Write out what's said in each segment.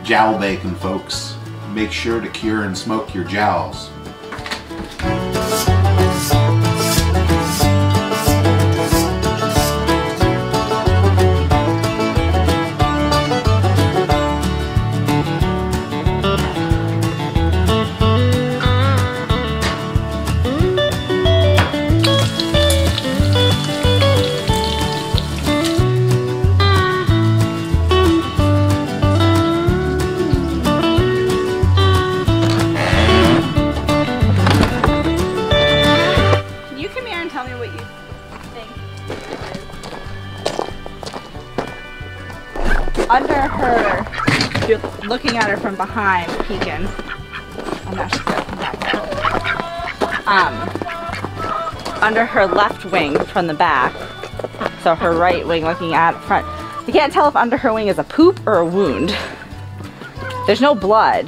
Jowl bacon, folks. Make sure to cure and smoke your jowls. Under her, if you're looking at her from behind, peeking. I'm not sure if that's back. Under her left wing from the back, so her right wing looking at front. You can't tell if under her wing is a poop or a wound. There's no blood,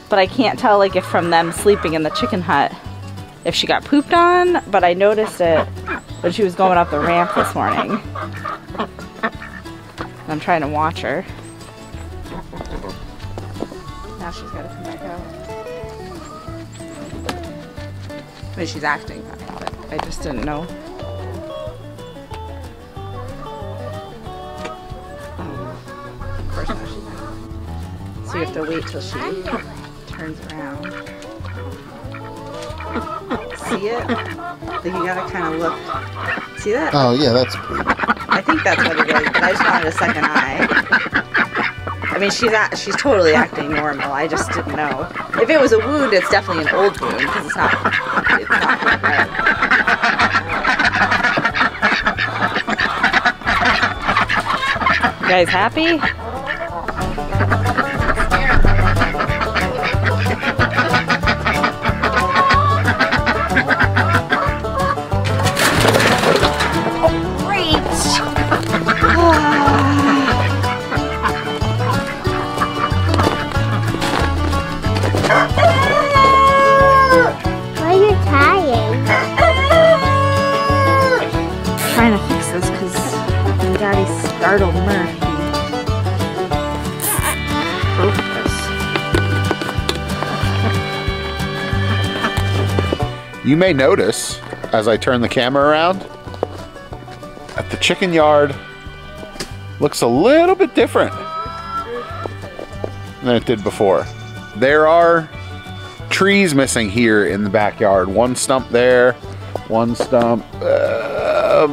but I can't tell like if from them sleeping in the chicken hut if she got pooped on. But I noticed it when she was going up the ramp this morning. I'm trying to watch her. Now she's got to come back out. I mean, she's acting fine, but I just didn't know. Of course, now she's not. So you have to wait till she turns around. See it? Like you gotta kind of look. See that? Oh yeah, that's poop. I think that's what it is, but I just wanted a second eye. I mean, she's totally acting normal. I just didn't know. If it was a wound, it's definitely an old wound because it's not red. You guys happy? Startled Murphy. You may notice, as I turn the camera around, that the chicken yard looks a little bit different than it did before. There are trees missing here in the backyard. One stump there, one stump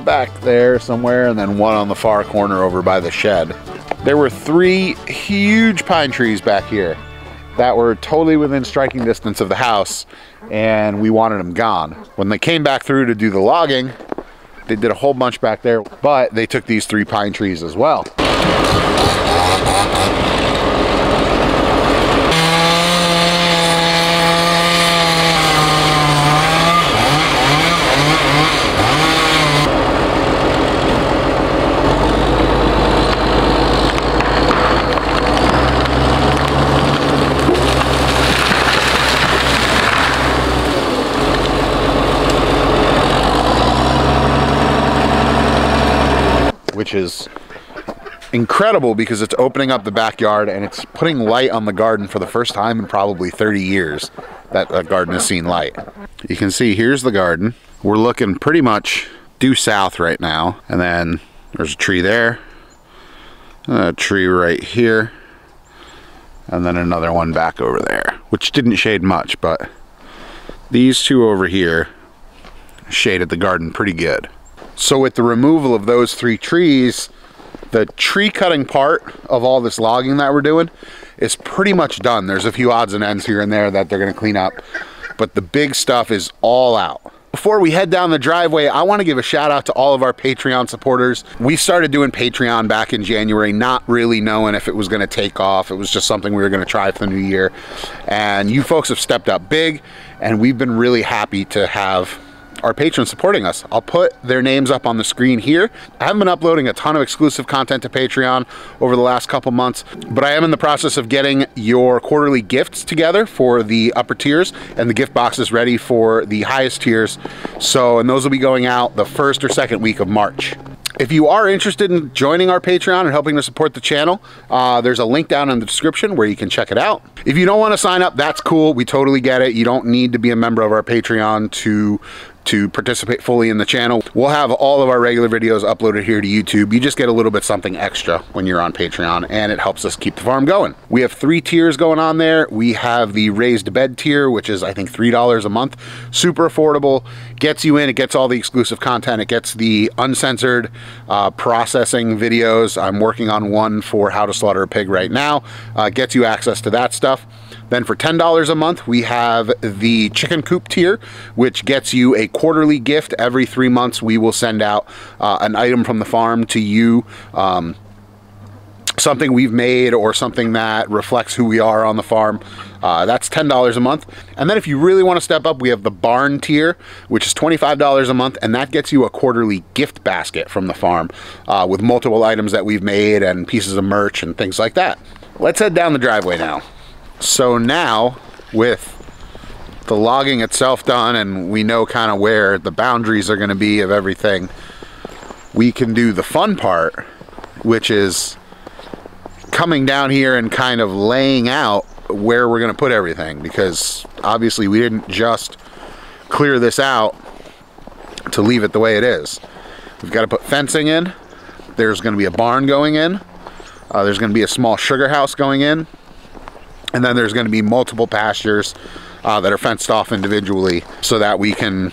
back there somewhere, and then one on the far corner over by the shed. There were 3 huge pine trees back here that were totally within striking distance of the house, and we wanted them gone. When they came back through to do the logging, they did a whole bunch back there, but they took these 3 pine trees as well. Which is incredible because it's opening up the backyard and it's putting light on the garden for the first time in probably 30 years that the garden has seen light. You can see here's the garden. We're looking pretty much due south right now, and then there's a tree there, a tree right here, and then another one back over there, which didn't shade much, but these 2 over here shaded the garden pretty good. So with the removal of those 3 trees, the tree cutting part of all this logging that we're doing is pretty much done. There's a few odds and ends here and there that they're gonna clean up, but the big stuff is all out. Before we head down the driveway, I wanna give a shout out to all of our Patreon supporters. We started doing Patreon back in January, not really knowing if it was gonna take off. It was just something we were gonna try for the new year. And you folks have stepped up big, and we've been really happy to have our patrons supporting us. I'll put their names up on the screen here. I haven't been uploading a ton of exclusive content to Patreon over the last couple months, but I am in the process of getting your quarterly gifts together for the upper tiers and the gift boxes ready for the highest tiers. And those will be going out the 1st or 2nd week of March. If you are interested in joining our Patreon and helping to support the channel, there's a link down in the description where you can check it out. If you don't want to sign up, that's cool. We totally get it. You don't need to be a member of our Patreon to participate fully in the channel. We'll have all of our regular videos uploaded here to YouTube. You just get a little bit something extra when you're on Patreon, and it helps us keep the farm going. We have 3 tiers going on there. We have the raised bed tier, which is I think $3 a month. Super affordable, gets you in, it gets all the exclusive content, it gets the uncensored processing videos. I'm working on one for how to slaughter a pig right now. Gets you access to that stuff. Then for $10 a month, we have the chicken coop tier, which gets you a quarterly gift. Every 3 months, we will send out an item from the farm to you, something we've made or something that reflects who we are on the farm. That's $10 a month. And then if you really want to step up, we have the barn tier, which is $25 a month, and that gets you a quarterly gift basket from the farm with multiple items that we've made and pieces of merch and things like that. Let's head down the driveway now. So now, with the logging itself done and we know kind of where the boundaries are going to be of everything, we can do the fun part, which is coming down here and kind of laying out where we're going to put everything, because obviously we didn't just clear this out to leave it the way it is. We've got to put fencing in. There's going to be a barn going in. There's going to be a small sugar house going in. And then there's going to be multiple pastures that are fenced off individually so that we can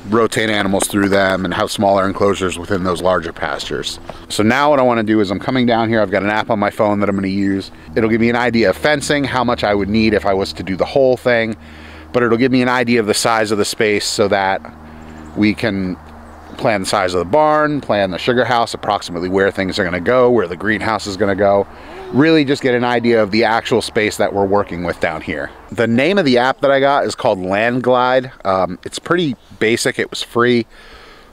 rotate animals through them and have smaller enclosures within those larger pastures. So now what I want to do is I'm coming down here. I've got an app on my phone that I'm going to use. It'll give me an idea of fencing, how much I would need if I was to do the whole thing, but it'll give me an idea of the size of the space so that we can plan the size of the barn, plan the sugar house, approximately where things are going to go, where the greenhouse is going to go. Really just get an idea of the actual space that we're working with down here. The name of the app that I got is called Land Glide. It's pretty basic. It was free.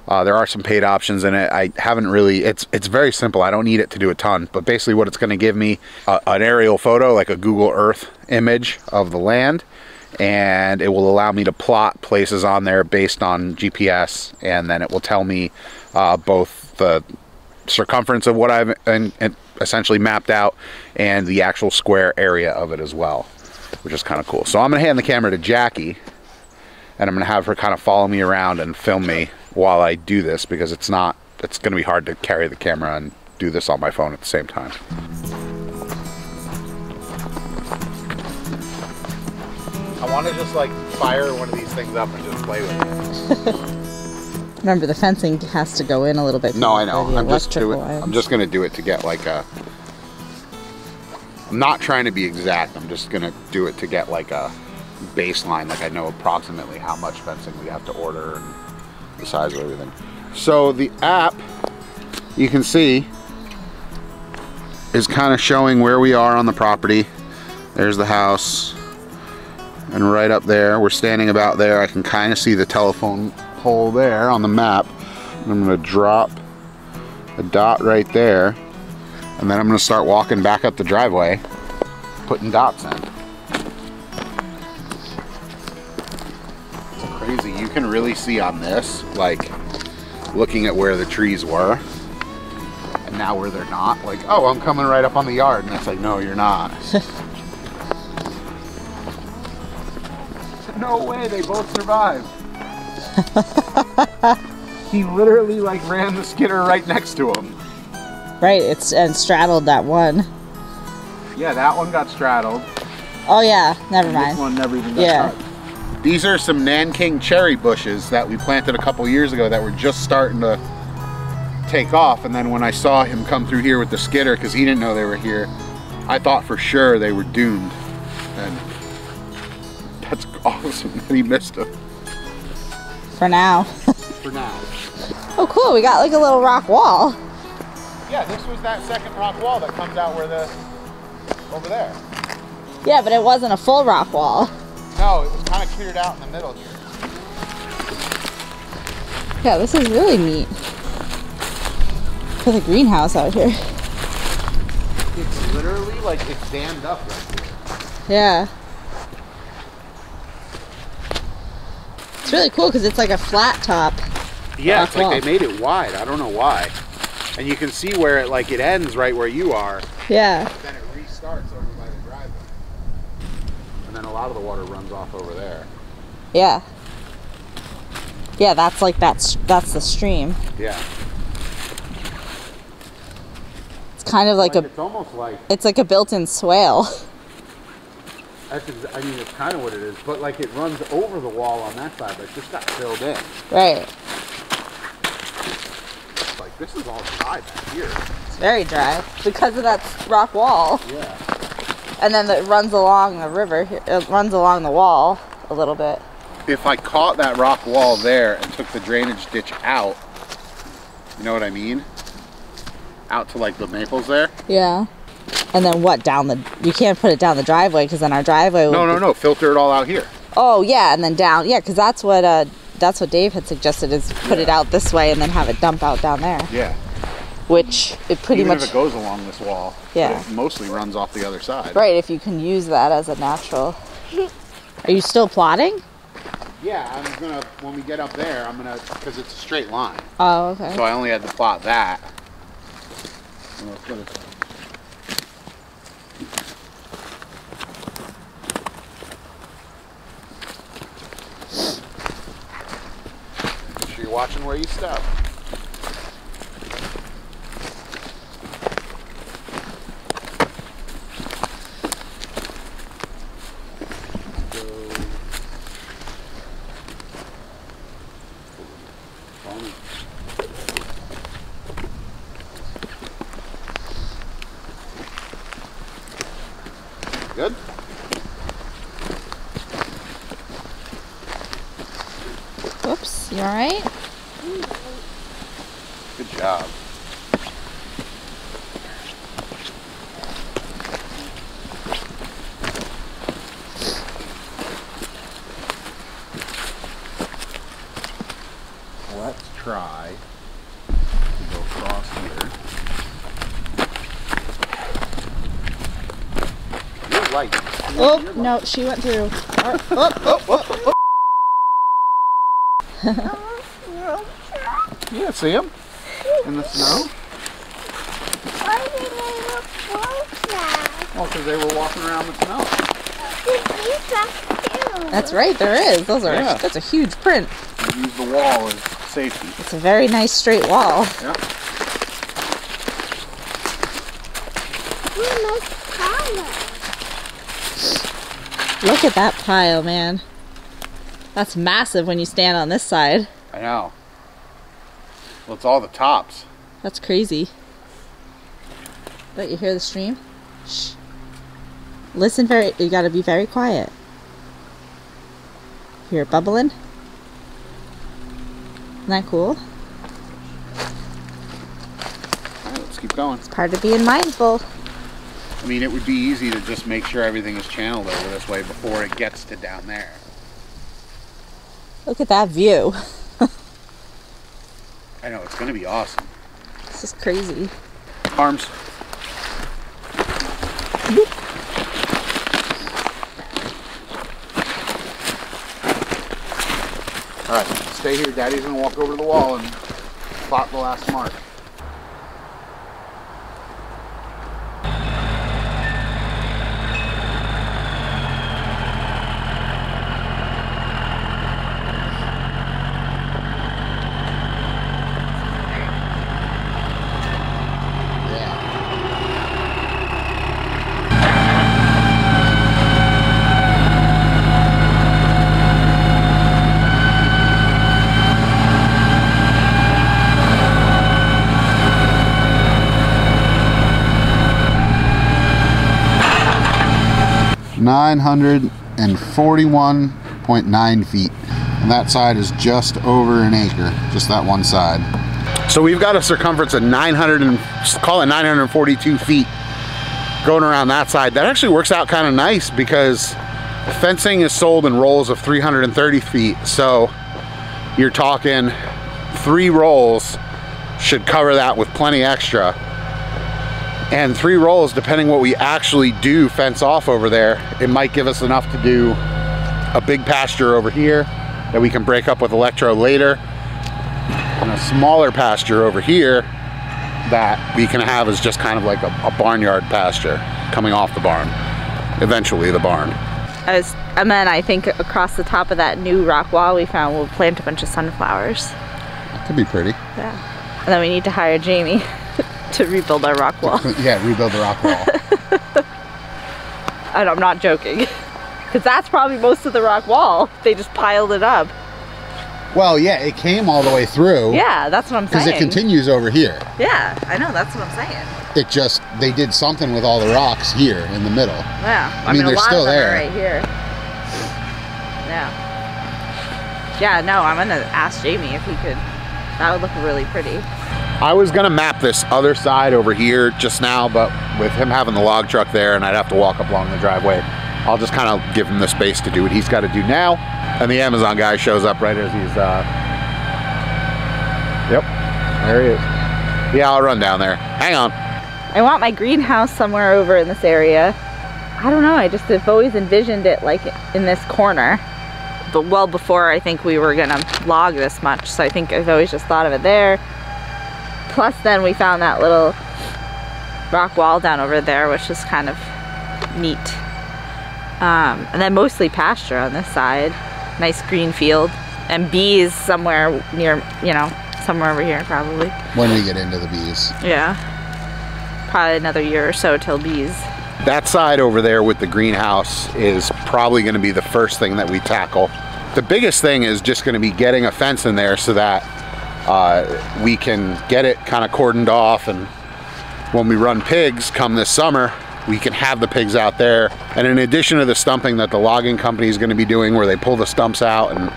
There are some paid options in it. I haven't really, it's very simple. I don't need it to do a ton, but basically what it's going to give me an aerial photo, like a Google Earth image of the land, and it will allow me to plot places on there based on GPS, and then it will tell me both the circumference of what I've essentially mapped out and the actual square area of it as well, which is kind of cool. So I'm gonna hand the camera to Jackie, and I'm gonna have her kind of follow me around and film me while I do this, because it's gonna be hard to carry the camera and do this on my phone at the same time. I want to just like fire one of these things up and just play with it. Remember, the fencing has to go in a little bit. No, I know. I'm just going to do it to get like a... I'm not trying to be exact. I'm just going to do it to get like a baseline. Like I know approximately how much fencing we have to order and the size of everything. So the app, you can see, is kind of showing where we are on the property. There's the house. And right up there, we're standing about there. I can kind of see the telephone pole there on the map. I'm going to drop a dot right there, and then I'm going to start walking back up the driveway, putting dots in. It's crazy. You can really see on this, like, looking at where the trees were, and now where they're not. Like, oh, I'm coming right up on the yard, and it's like, no, you're not. No way, they both survived. He literally like ran the skidder right next to him. Right, and straddled that one. Yeah, that one got straddled. Oh yeah, never mind. This one never even got cut. These are some Nanking cherry bushes that we planted a couple years ago that were just starting to take off, and then when I saw him come through here with the skidder, because he didn't know they were here, I thought for sure they were doomed. And that's awesome that he missed them. For now. For now. Oh cool, we got like a little rock wall. Yeah, this was that second rock wall that comes out where over there. Yeah, but it wasn't a full rock wall. No, it was kind of cleared out in the middle here. Yeah, this is really neat. For the greenhouse out here. It's literally like it's dammed up right here. Yeah. It's really cool because it's like a flat top. Yeah, it's like they made it wide. I don't know why. And you can see where it ends right where you are. Yeah. Then it restarts over by the driveway. And then a lot of the water runs off over there. Yeah. Yeah, that's the stream. Yeah. It's kind of like it's almost like it's like a built-in swale. I mean, it's kind of what it is, but like it runs over the wall on that side, but it just got filled in. Right. Like this is all dry back here. It's very dry because of that rock wall. Yeah. And then it runs along the river. It runs along the wall a little bit. If I caught that rock wall there and took the drainage ditch out, you know what I mean? Out to like the maples there. Yeah. And then what, you can't put it down the driveway because then our driveway would No, filter it all out here. Oh yeah, and then down, yeah, because that's what Dave had suggested is put it out this way and then have it dump out down there. Yeah. Which it pretty Even much if it goes along this wall, yeah, but it mostly runs off the other side. Right, if you can use that as a natural. Are you still plotting? Yeah, I'm gonna, when we get up there, because it's a straight line. Oh, okay. So I only had to plot that. Make sure you're watching where you step. Good? Whoops, you alright? Good job. Let's try to go across here. Light. Oh, no, she went through. Yeah, see him? In the snow? Why did they look close? Well, because they were walking around the snow. That's right, there is. That's a huge print. We use the wall as safety. It's a very nice straight wall. Yeah. Look at that pile, man. That's massive when you stand on this side. I know. Well, it's all the tops. That's crazy. But you hear the stream? Shh. Listen you gotta be very quiet. Hear it bubbling? Isn't that cool? All right, let's keep going. It's part of being mindful. I mean, it would be easy to just make sure everything is channeled over this way before it gets to down there. Look at that view. I know, it's going to be awesome. This is crazy. Arms. All right, stay here. Daddy's going to walk over to the wall and plot the last mark. $941.9 feet, and that side is just over an acre, just that one side. So we've got a circumference of 942 feet going around that side. That actually works out kind of nice because the fencing is sold in rolls of 330 feet, so you're talking 3 rolls should cover that with plenty extra. And 3 rolls, depending what we actually do fence off over there, it might give us enough to do a big pasture over here that we can break up with electro later, and a smaller pasture over here that we can have as just kind of like a barnyard pasture coming off the barn, eventually the barn. And then I think across the top of that new rock wall we found, we'll plant a bunch of sunflowers. That could be pretty. Yeah. And then we need to hire Jamie to rebuild our rock wall. Yeah, rebuild the rock wall. And I'm not joking. Because that's probably most of the rock wall. They just piled it up. Well, yeah, it came all the way through. Yeah, that's what I'm saying. Because it continues over here. Yeah, I know, that's what I'm saying. It just, they did something with all the rocks here in the middle. Yeah, I mean they're a lot still of them there. are right here. Yeah. Yeah, no, I'm gonna ask Jamie if he could. That would look really pretty. I was gonna map this other side over here just now, but with him having the log truck there and I'd have to walk up along the driveway, I'll just kind of give him the space to do what he's got to do now. And the Amazon guy shows up right as he's, yep, there he is. Yeah, I'll run down there. Hang on. I want my greenhouse somewhere over in this area. I don't know, I just have always envisioned it like in this corner. But well before I think we were gonna log this much. So I think I've always just thought of it there. Plus then we found that little rock wall down over there, which is kind of neat. And then mostly pasture on this side. Nice green field. And bees somewhere near, you know, somewhere over here probably. When we get into the bees. Yeah. Probably another year or so till bees. That side over there with the greenhouse is probably going to be the first thing that we tackle. The biggest thing is just going to be getting a fence in there so that we can get it kind of cordoned off, and when we run pigs come this summer, we can have the pigs out there. And in addition to the stumping that the logging company is going to be doing, where they pull the stumps out and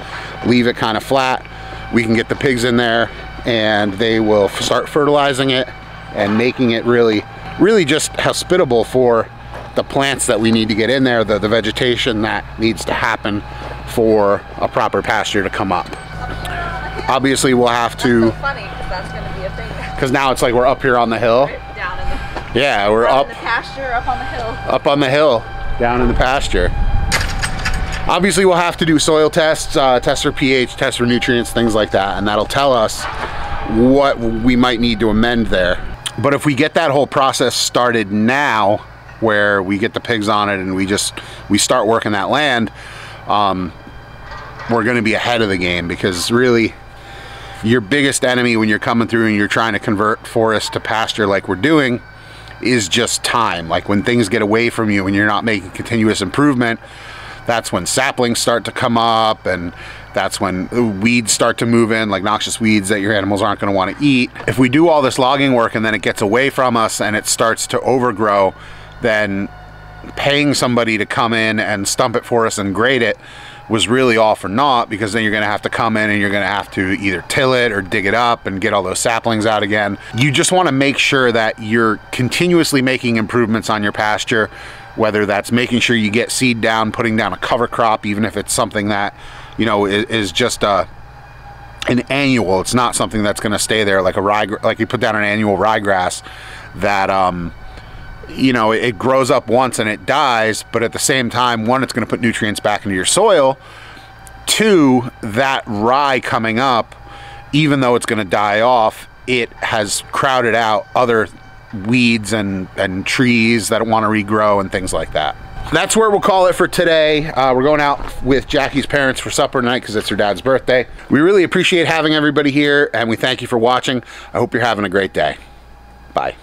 leave it kind of flat, we can get the pigs in there and they will start fertilizing it and making it really just hospitable for the plants that we need to get in there, the vegetation that needs to happen for a proper pasture to come up. Obviously we'll have to, That's so funny, because that's going to be a thing. because now it's like we're up here on the hill. Right down in the, Yeah, we're up in the pasture, up on the hill. up on the hill, down in the pasture. Obviously we'll have to do soil tests, test for pH, test for nutrients, things like that, and that'll tell us what we might need to amend there. But if we get that whole process started now, where we get the pigs on it and we start working that land, we're going to be ahead of the game, because really your biggest enemy when you're coming through and you're trying to convert forest to pasture like we're doing is just time. Like when things get away from you and you're not making continuous improvement, that's when saplings start to come up, and that's when weeds start to move in, like noxious weeds that your animals aren't going to want to eat. If we do all this logging work and then it gets away from us and it starts to overgrow, then paying somebody to come in and stump it for us and grade it was really all for naught, because then you're going to have to come in and you're going to have to either till it or dig it up and get all those saplings out again. You just want to make sure that you're continuously making improvements on your pasture, whether that's making sure you get seed down, putting down a cover crop, even if it's something that, you know, is just an annual. It's not something that's going to stay there, like a rye, like you put down an annual ryegrass that you know, it grows up once and it dies, but at the same time, one, it's going to put nutrients back into your soil. Two, that rye coming up, even though it's going to die off, it has crowded out other weeds and trees that want to regrow and things like that. That's where we'll call it for today. We're going out with Jackie's parents for supper tonight because it's her dad's birthday. We really appreciate having everybody here, and we thank you for watching. I hope you're having a great day. Bye.